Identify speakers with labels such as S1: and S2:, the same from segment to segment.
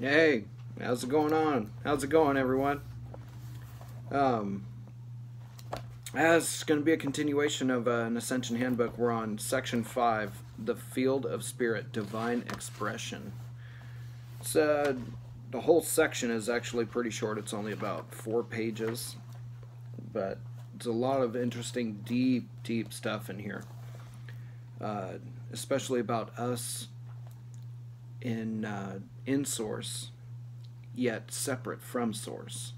S1: Hey, how's it going on? How's it going, everyone? As going to be a continuation of an Ascension Handbook. We're on Section 5, The Field of Spirit, Divine Expression. So, the whole section is actually pretty short. It's only about 4 pages, but it's a lot of interesting, deep stuff in here, especially about us in Source, yet separate from Source.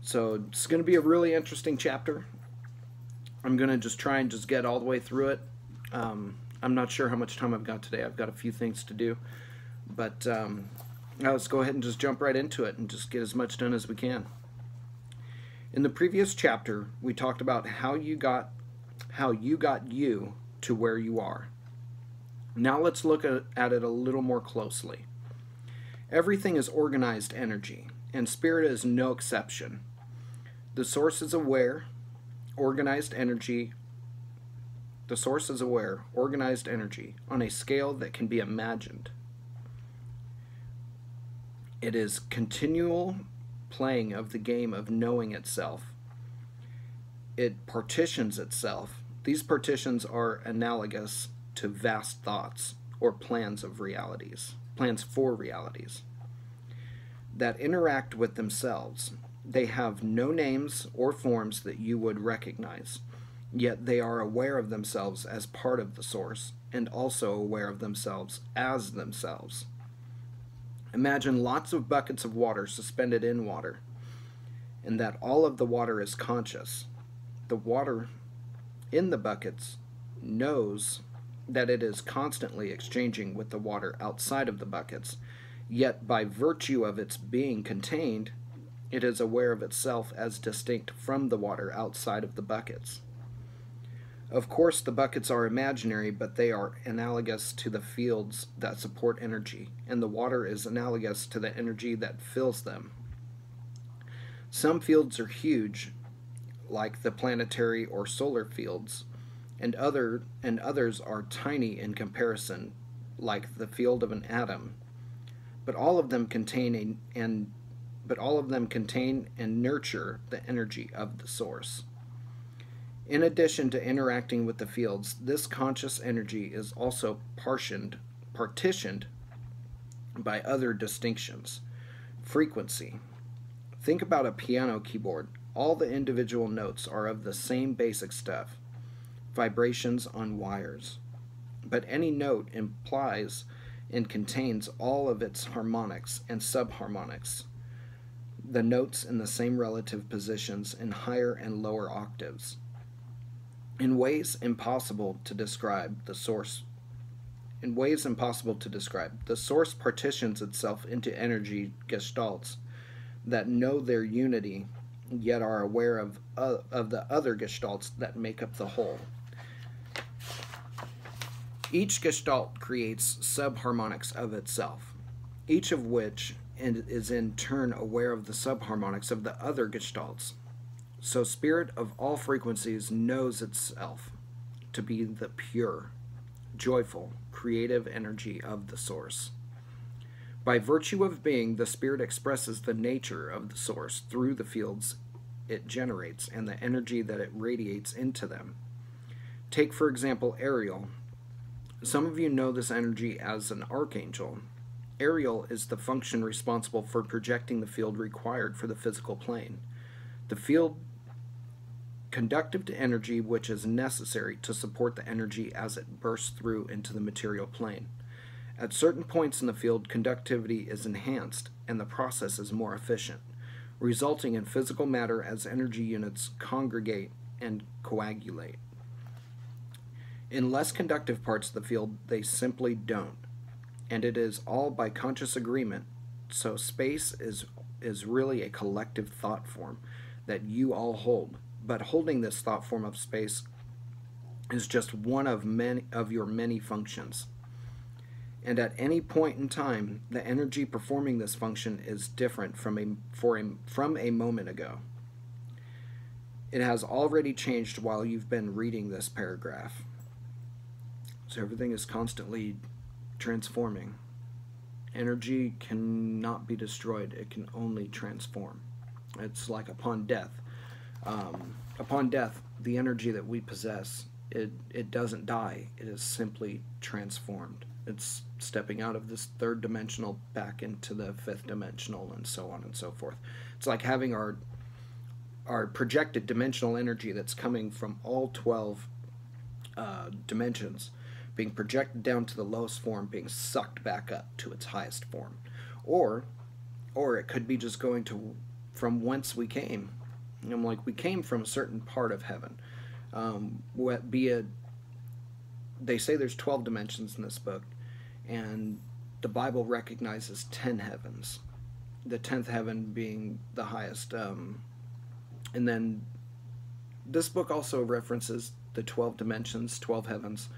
S1: So it's going to be a really interesting chapter. I'm going to just try and just get all the way through it. I'm not sure how much time I've got today. I've got a few things to do, but let's go ahead and just jump right into it and just get as much done as we can. In the previous chapter, we talked about how you got you to where you are. Now let's look at it a little more closely. Everything is organized energy, and spirit is no exception. The source is aware, organized energy. The source is aware, organized energy, on a scale that can be imagined. It is continual playing of the game of knowing itself. It partitions itself. These partitions are analogous to vast thoughts or plans for realities that interact with themselves. They have no names or forms that you would recognize, yet they are aware of themselves as part of the source and also aware of themselves as themselves. Imagine lots of buckets of water suspended in water, and that all of the water is conscious. The water in the buckets knows that it is constantly exchanging with the water outside of the buckets, yet by virtue of its being contained, it is aware of itself as distinct from the water outside of the buckets. Of course, the buckets are imaginary, but they are analogous to the fields that support energy, and the water is analogous to the energy that fills them. Some fields are huge, like the planetary or solar fields, and others are tiny in comparison, like the field of an atom. But all of them contain and nurture the energy of the source. In addition to interacting with the fields, this conscious energy is also partitioned by other distinctions. Frequency. Think about a piano keyboard. All the individual notes are of the same basic stuff, vibrations on wires. But any note implies and contains all of its harmonics and subharmonics, the notes in the same relative positions in higher and lower octaves. In ways impossible to describe, the source partitions itself into energy gestalts that know their unity, yet are aware of the other gestalts that make up the whole. Each gestalt creates subharmonics of itself, each of which is in turn aware of the subharmonics of the other gestalts. So spirit of all frequencies knows itself to be the pure, joyful, creative energy of the source. By virtue of being, the spirit expresses the nature of the source through the fields it generates and the energy that it radiates into them. Take, for example, Ariel. Some of you know this energy as an archangel. Ariel is the function responsible for projecting the field required for the physical plane. The field conductive to energy which is necessary to support the energy as it bursts through into the material plane. At certain points in the field, conductivity is enhanced and the process is more efficient, resulting in physical matter as energy units congregate and coagulate. In less conductive parts of the field, they simply don't, and it is all by conscious agreement. So space is really a collective thought form that you all hold, but holding this thought form of space is just one of your many functions. And at any point in time, the energy performing this function is different from a moment ago. It has already changed while you've been reading this paragraph. So everything is constantly transforming. Energy cannot be destroyed. It can only transform. It's like upon death. Upon death, the energy that we possess, it doesn't die. It is simply transformed. It's stepping out of this third dimensional back into the fifth dimensional, and so on and so forth. It's like having our projected dimensional energy that's coming from all 12 dimensions being projected down to the lowest form, being sucked back up to its highest form. Or it could be just going to from whence we came. I'm like, we came from a certain part of heaven. Be it, they say there's 12 dimensions in this book, and the Bible recognizes 10 heavens. The 10th heaven being the highest. And then this book also references the 12 dimensions, 12 heavens.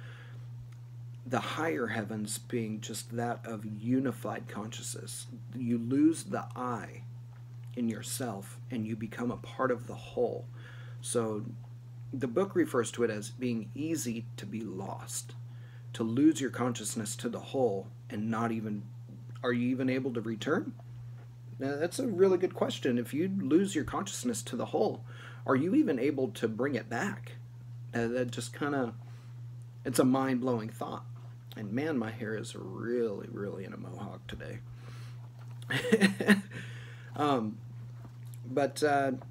S1: The higher heavens being just that of unified consciousness. You lose the I in yourself and you become a part of the whole. So the book refers to it as being easy to be lost, to lose your consciousness to the whole and not even, are you even able to return? Now, that's a really good question. If you lose your consciousness to the whole, are you even able to bring it back? That just kind of, it's a mind-blowing thought. And man, my hair is really, really in a mohawk today.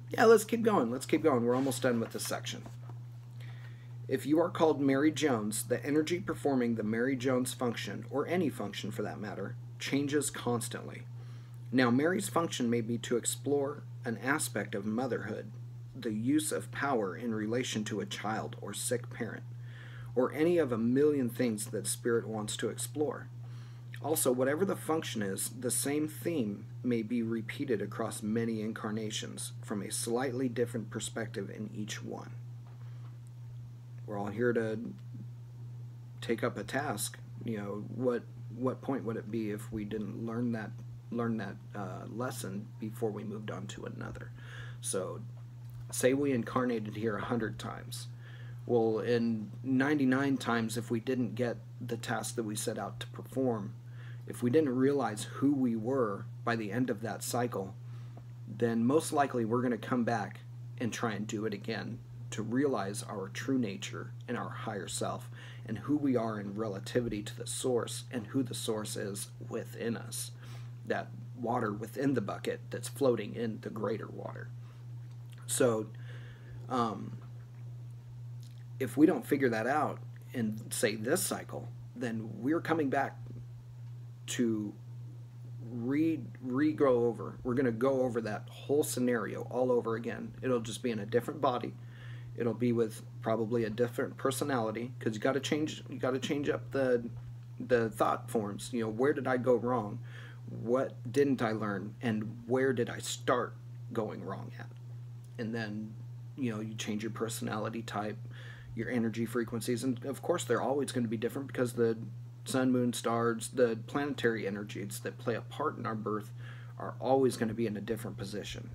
S1: Yeah, let's keep going. Let's keep going. We're almost done with this section. If you are called Mary Jones, the energy performing the Mary Jones function, or any function for that matter, changes constantly. Now, Mary's function may be to explore an aspect of motherhood, the use of power in relation to a child or sick parent, or any of a million things that Spirit wants to explore. Also, whatever the function is, the same theme may be repeated across many incarnations from a slightly different perspective in each one. We're all here to take up a task. You know, what point would it be if we didn't learn that lesson before we moved on to another? So, say we incarnated here 100 times. Well, in 99 times, if we didn't get the task that we set out to perform, if we didn't realize who we were by the end of that cycle, then most likely we're going to come back and try and do it again to realize our true nature and our higher self and who we are in relativity to the source and who the source is within us, that water within the bucket that's floating in the greater water. So, if we don't figure that out in, say, this cycle, then we're coming back to re-go over. We're going to go over that whole scenario all over again. It'll just be in a different body. It'll be with probably a different personality, because you got to change up the thought forms. You know, where did I go wrong? What didn't I learn? And where did I start going wrong at? And then, you know, you change your personality type, your energy frequencies, and of course they're always going to be different because the sun, moon, stars, the planetary energies that play a part in our birth are always going to be in a different position.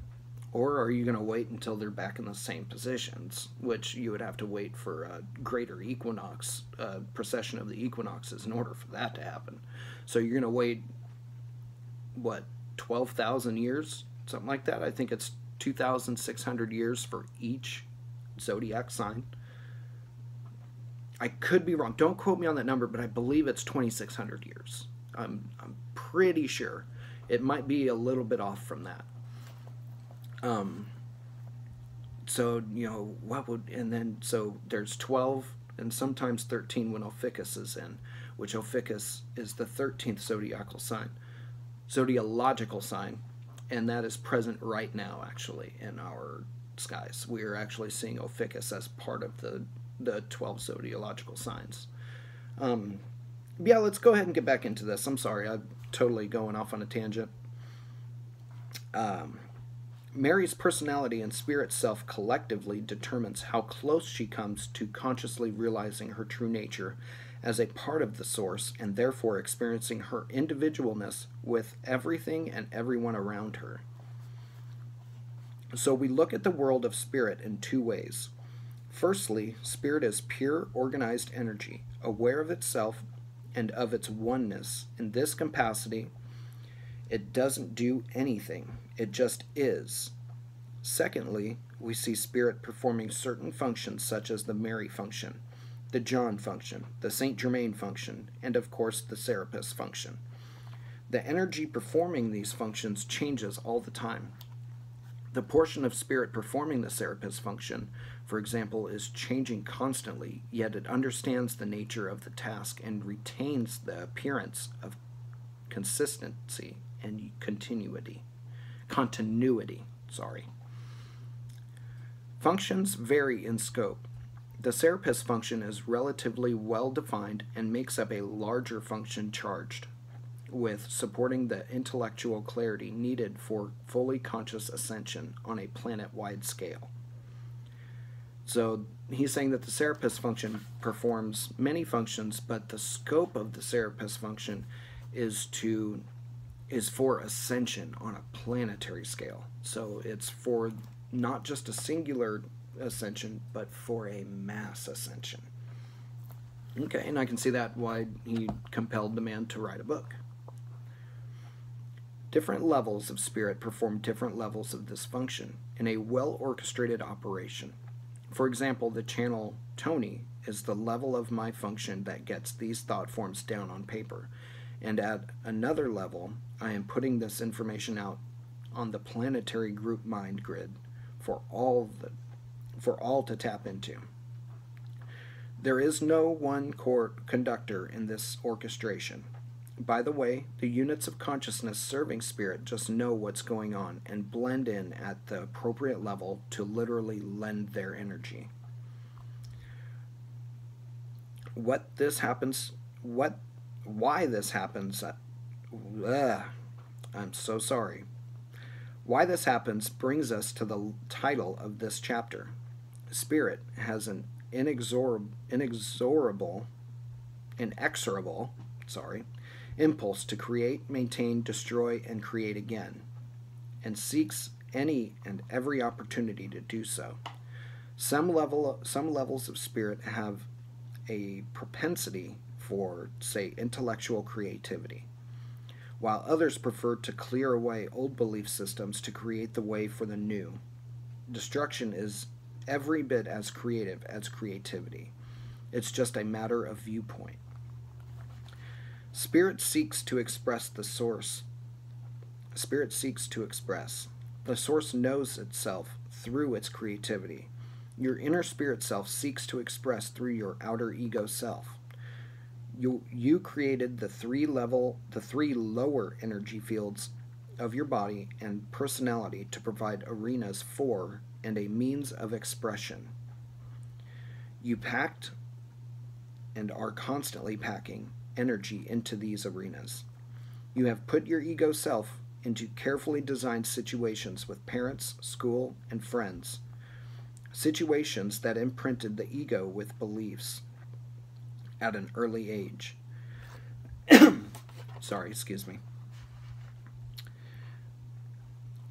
S1: Or are you going to wait until they're back in the same positions, which you would have to wait for a greater equinox, precession of the equinoxes in order for that to happen. So you're going to wait, what, 12,000 years? Something like that. I think it's 2,600 years for each zodiac sign. I could be wrong. Don't quote me on that number, but I believe it's 2,600 years. I'm pretty sure. It might be a little bit off from that. So, you know, so there's 12 and sometimes 13 when Ophiuchus is in, which Ophiuchus is the 13th zodiological sign, and that is present right now, actually, in our skies. We are actually seeing Ophiuchus as part of the 12 zodiological signs. Yeah, let's go ahead and get back into this. I'm sorry, I'm totally going off on a tangent. Mary's personality and spirit self collectively determines how close she comes to consciously realizing her true nature as a part of the source, and therefore experiencing her individualness with everything and everyone around her. So we look at the world of spirit in two ways. Firstly, spirit is pure, organized energy, aware of itself and of its oneness. In this capacity, it doesn't do anything, it just is. Secondly, we see spirit performing certain functions such as the Mary function, the John function, the Saint Germain function, and of course the Serapis function. The energy performing these functions changes all the time. The portion of spirit performing the Serapis function, for example, is changing constantly, yet it understands the nature of the task and retains the appearance of consistency and continuity. Functions vary in scope. The Serapis function is relatively well defined and makes up a larger function charged with supporting the intellectual clarity needed for fully conscious ascension on a planet-wide scale. So he's saying that the Serapis function performs many functions, but the scope of the Serapis function is for ascension on a planetary scale. So it's for not just a singular ascension, but for a mass ascension. Okay, and I can see that why he compelled the man to write a book. Different levels of spirit perform different levels of this function in a well-orchestrated operation. For example, the channel Tony is the level of my function that gets these thought forms down on paper, and at another level, I am putting this information out on the planetary group mind grid for all to tap into. There is no one conductor in this orchestration. By the way, the units of consciousness serving spirit just know what's going on and blend in at the appropriate level to literally lend their energy. Why this happens, I'm so sorry. Why this happens brings us to the title of this chapter. Spirit has an inexorable impulse to create, maintain, destroy, and create again, and seeks any and every opportunity to do so. Some levels of spirit have a propensity for, say, intellectual creativity, while others prefer to clear away old belief systems to create the way for the new. Destruction is every bit as creative as creativity. It's just a matter of viewpoint. Spirit seeks to express the source. Spirit seeks to express. The source knows itself through its creativity. Your inner spirit self seeks to express through your outer ego self. You created the three lower energy fields of your body and personality to provide arenas for and a means of expression. You packed and are constantly packing energy into these arenas. You have put your ego self into carefully designed situations with parents, school, and friends. Situations that imprinted the ego with beliefs at an early age.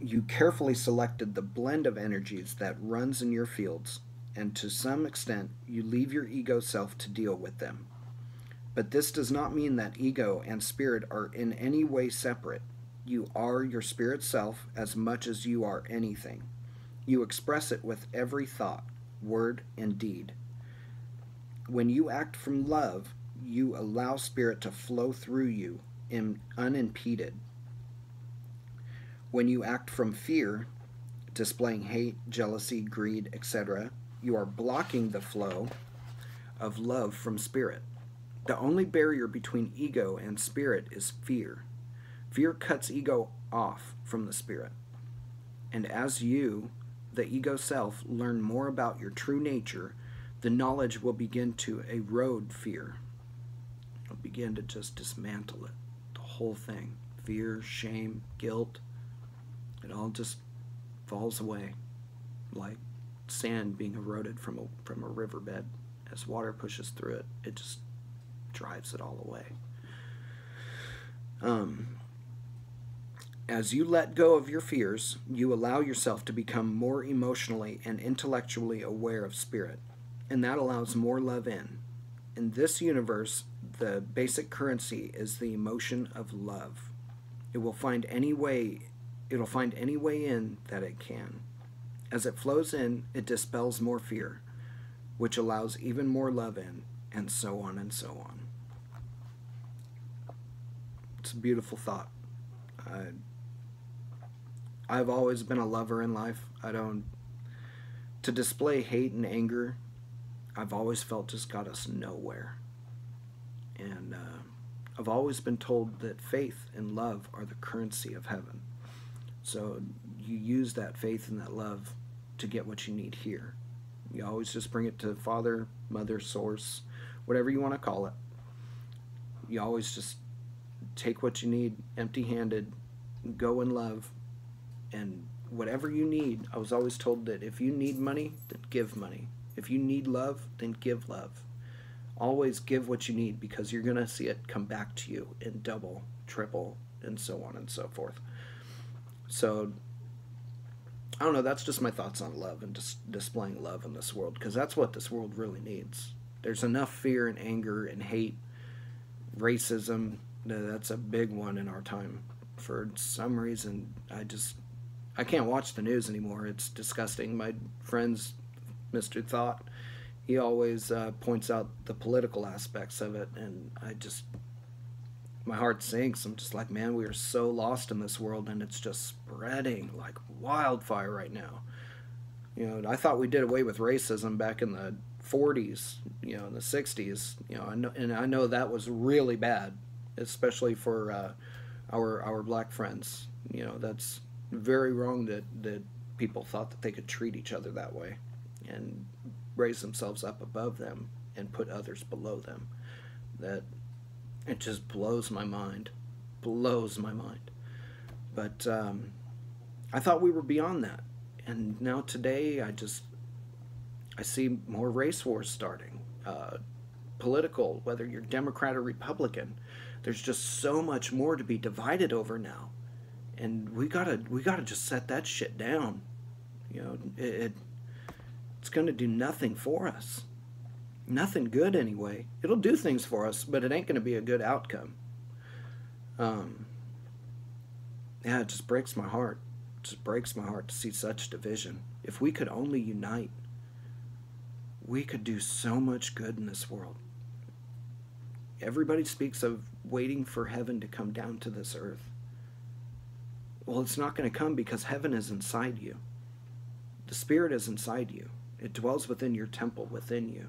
S1: You carefully selected the blend of energies that runs in your fields, and to some extent you leave your ego self to deal with them. But this does not mean that ego and spirit are in any way separate. You are your spirit self as much as you are anything. You express it with every thought, word, and deed. When you act from love, you allow spirit to flow through you unimpeded. When you act from fear, displaying hate, jealousy, greed, etc., you are blocking the flow of love from spirit. The only barrier between ego and spirit is fear. Fear cuts ego off from the spirit. And as you, the ego self, learn more about your true nature, the knowledge will begin to erode fear. It'll begin to just dismantle it. The whole thing. Fear, shame, guilt. It all just falls away like sand being eroded from a riverbed. As water pushes through it, it just drives it all away. As you let go of your fears, you allow yourself to become more emotionally and intellectually aware of spirit, and that allows more love in. In this universe, The basic currency is the emotion of love. It'll find any way in that it can. As it flows in, it dispels more fear, which allows even more love in, and so on and so on. It's a beautiful thought. I've always been a lover in life. To display hate and anger, I've always felt just got us nowhere. And I've always been told that faith and love are the currency of heaven. So you use that faith and that love to get what you need here. You always just bring it to Father, Mother, Source, whatever you want to call it. You always just take what you need empty-handed, go in love, and whatever you need. I was always told that if you need money, then give money. If you need love, then give love. Always give what you need, because you're going to see it come back to you in double, triple, and so on and so forth. So, I don't know, that's just my thoughts on love and just displaying love in this world, because that's what this world really needs. There's enough fear and anger and hate, racism. That's a big one in our time. For some reason, I can't watch the news anymore. It's disgusting. My friend's Mr. Thought, he always points out the political aspects of it, and my heart sinks. I'm just like, man, we are so lost in this world, and it's just spreading like wildfire right now. You know, I thought we did away with racism back in the 40s, you know, in the 60s. You know, I know that was really bad, especially for our black friends. You know, that's very wrong that people thought that they could treat each other that way and raise themselves up above them and put others below them. That it just blows my mind. But I thought we were beyond that. And now today I see more race wars starting. Political, whether you're Democrat or Republican, there's just so much more to be divided over now. And we gotta just set that shit down. You know, it's going to do nothing for us. Nothing good anyway. It'll do things for us, but it ain't going to be a good outcome. Yeah, it just breaks my heart. It just breaks my heart to see such division. If we could only unite, we could do so much good in this world. Everybody speaks of waiting for heaven to come down to this earth. Well, it's not going to come, because heaven is inside you. The Spirit is inside you. It dwells within your temple, within you.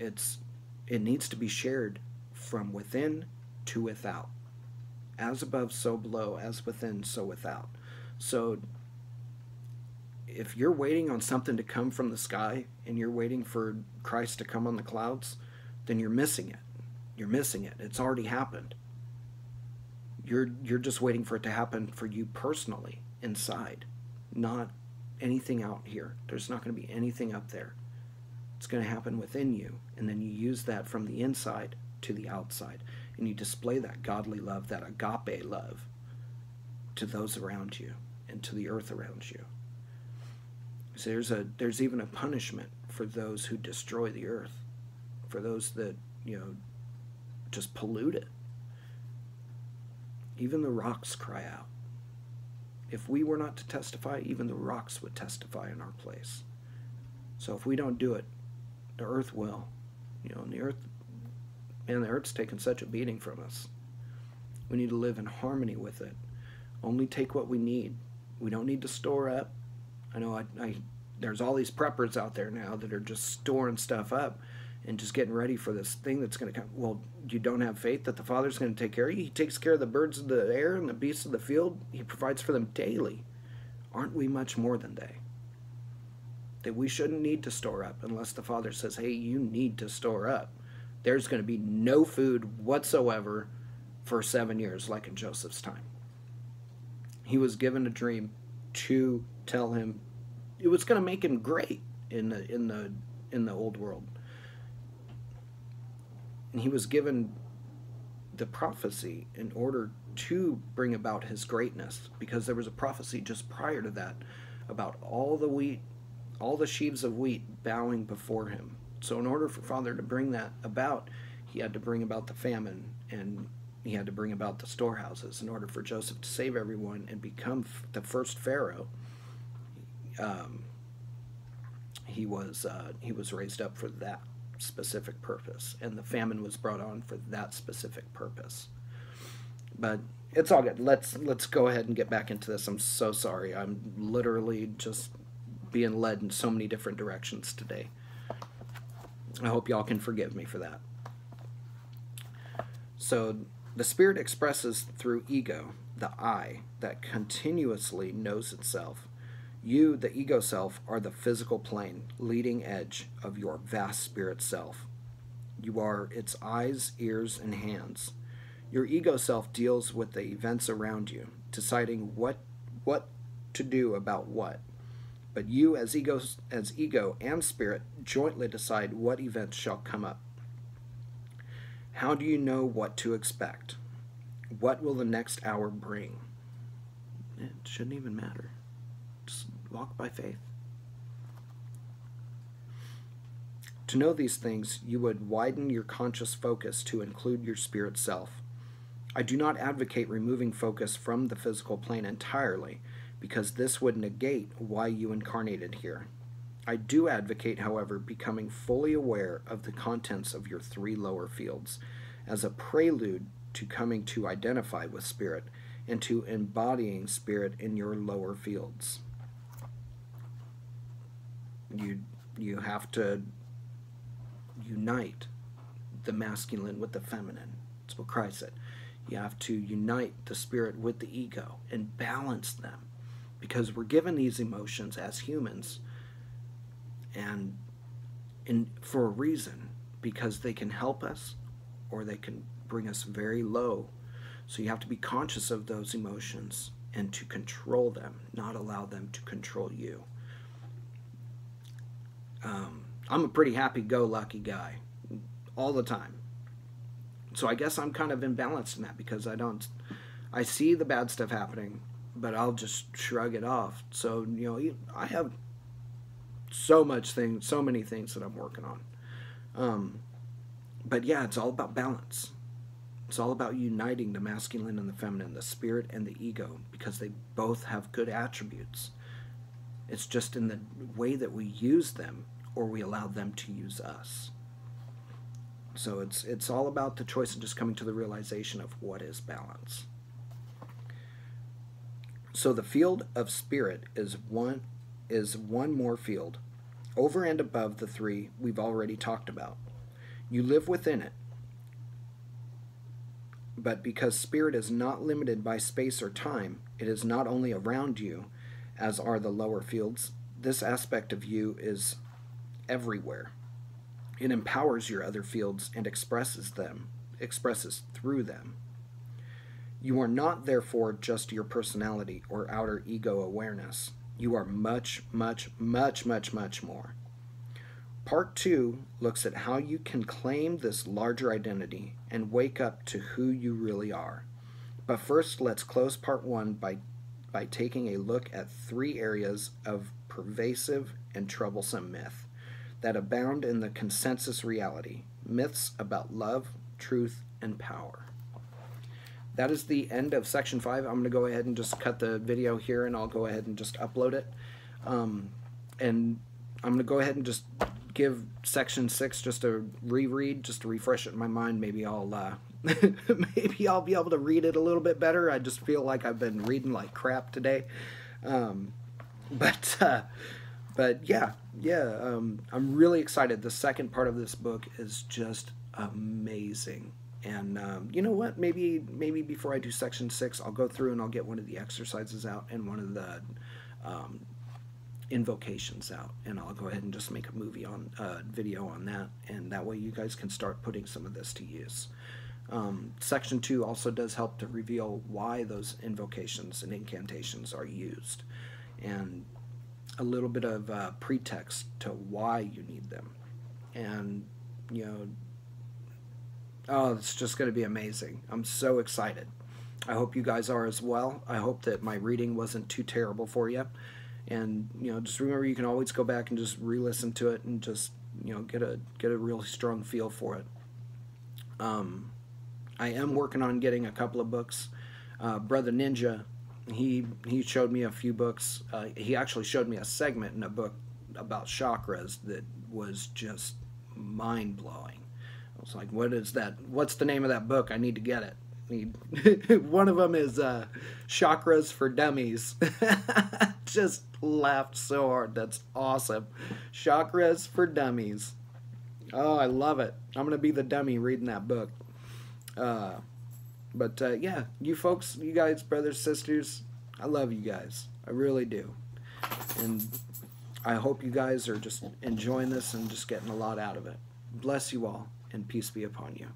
S1: It needs to be shared from within to without. As above, so below. As within, so without. So if you're waiting on something to come from the sky, and you're waiting for Christ to come on the clouds, then you're missing it. You're missing it. It's already happened. You're just waiting for it to happen for you personally, inside, not anything out here. There's not going to be anything up there. It's going to happen within you, and then you use that from the inside to the outside, and you display that godly love, that agape love, to those around you and to the earth around you. So there's even a punishment for those who destroy the earth, for those that, you know, just pollute it. Even the rocks cry out. If we were not to testify, even the rocks would testify in our place. So if we don't do it, the earth will. You know, and the earth's taken such a beating from us. We need to live in harmony with it. Only take what we need. We don't need to store up. I know there's all these preppers out there now that are just storing stuff up and just getting ready for this thing that's going to come. Well, you don't have faith that the Father's going to take care of you? He takes care of the birds of the air and the beasts of the field. He provides for them daily. Aren't we much more than they? That we shouldn't need to store up unless the Father says, hey, you need to store up. There's going to be no food whatsoever for 7 years, like in Joseph's time. He was given a dream to tell him it was going to make him great in the old world. And he was given the prophecy in order to bring about his greatness, because there was a prophecy just prior to that about all the wheat, all the sheaves of wheat bowing before him. So in order for Father to bring that about, he had to bring about the famine, and he had to bring about the storehouses in order for Joseph to save everyone and become the first Pharaoh. He was raised up for that specific purpose, and the famine was brought on for that specific purpose. But it's all good. Let's go ahead and get back into this. I'm so sorry. I'm literally just being led in so many different directions today. I hope y'all can forgive me for that. So the spirit expresses through ego, the I, that continuously knows itself. You, the ego self, are the physical plane, leading edge of your vast spirit self. You are its eyes, ears, and hands. Your ego self deals with the events around you, deciding what to do about what. But you, as ego and spirit, jointly decide what events shall come up. How do you know what to expect? What will the next hour bring? It shouldn't even matter. Just walk by faith. To know these things, you would widen your conscious focus to include your spirit self. I do not advocate removing focus from the physical plane entirely, because this would negate why you incarnated here. I do advocate, however, becoming fully aware of the contents of your 3 lower fields as a prelude to coming to identify with spirit and to embodying spirit in your lower fields. You have to unite the masculine with the feminine. That's what Christ said. You have to unite the spirit with the ego and balance them, because we're given these emotions as humans and for a reason, because they can help us or they can bring us very low. So you have to be conscious of those emotions and to control them, not allow them to control you. I'm a pretty happy-go-lucky guy all the time. So I guess I'm kind of imbalanced in that, because I see the bad stuff happening, but I'll just shrug it off. So, I have so many things that I'm working on. But yeah, it's all about balance. It's all about uniting the masculine and the feminine, the spirit and the ego, because they both have good attributes. It's just in the way that we use them, or we allow them to use us. So it's all about the choice and just coming to the realization of what is balance. So the field of spirit is one more field, over and above the 3 we've already talked about. You live within it. But because spirit is not limited by space or time, it is not only around you, as are the lower fields. This aspect of you is everywhere. It empowers your other fields and expresses through them. You are not, therefore, just your personality or outer ego awareness. You are much, much, much, much, much more. Part 2 looks at how you can claim this larger identity and wake up to who you really are. But first, let's close Part 1 by taking a look at 3 areas of pervasive and troublesome myth that abound in the consensus reality, myths about love, truth, and power. That is the end of section 5. I'm going to go ahead and just cut the video here, and I'll go ahead and just upload it. And I'm going to go ahead and just give section 6 just a reread, just to refresh it in my mind. Maybe I'll maybe I'll be able to read it a little bit better. I just feel like I've been reading like crap today. But yeah, I'm really excited. The second part of this book is just amazing. And you know what? Maybe before I do section 6, I'll go through and I'll get one of the exercises out and one of the invocations out, and I'll go ahead and just make a video on that, and that way you guys can start putting some of this to use. Section 2 also does help to reveal why those invocations and incantations are used, and a little bit of pretext to why you need them. And it's just going to be amazing. I'm so excited. I hope you guys are as well. I hope that my reading wasn't too terrible for you. And just remember, you can always go back and just re-listen to it and just get a real strong feel for it. I am working on getting a couple of books. Brother Ninja, he showed me a few books. He actually showed me a segment in a book about chakras that was just mind blowing. I was like, "What is that? What's the name of that book? I need to get it." One of them is Chakras for Dummies. Just laughed so hard. That's awesome. Chakras for Dummies. Oh, I love it. I'm going to be the dummy reading that book. But yeah, you folks, you guys, brothers, sisters, I love you guys. I really do. And I hope you guys are just enjoying this and just getting a lot out of it. Bless you all, and peace be upon you.